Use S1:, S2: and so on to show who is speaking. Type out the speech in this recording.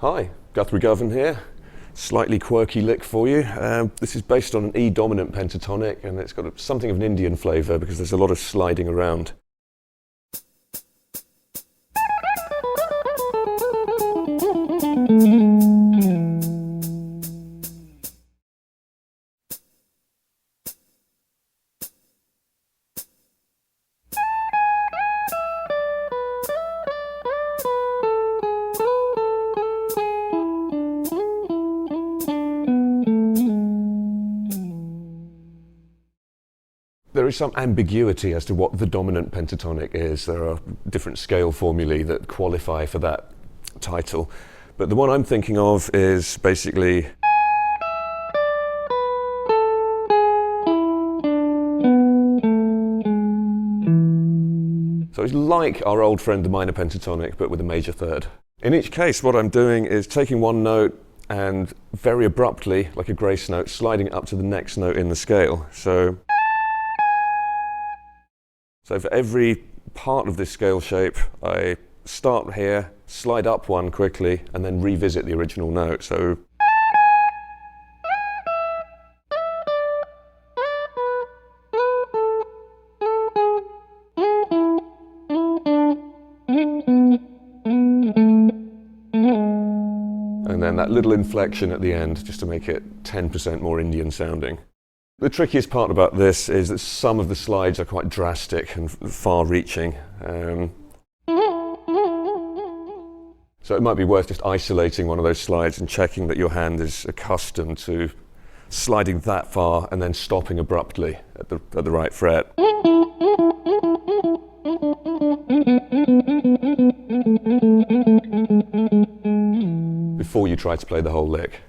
S1: Hi, Guthrie Govan here. Slightly quirky lick for you. This is based on an E-dominant pentatonic, and it's got something of an Indian flavour because there's a lot of sliding around. There is some ambiguity as to what the dominant pentatonic is. There are different scale formulae that qualify for that title. But the one I'm thinking of is basically so it's like our old friend the minor pentatonic, but with a major third. In each case, what I'm doing is taking one note and very abruptly, like a grace note, sliding up to the next note in the scale. So for every part of this scale shape, I start here, slide up one quickly, and then revisit the original note. So and then that little inflection at the end, just to make it 10% more Indian sounding. The trickiest part about this is that some of the slides are quite drastic and far-reaching. So it might be worth just isolating one of those slides and checking that your hand is accustomed to sliding that far and then stopping abruptly at the right fret. Before you try to play the whole lick.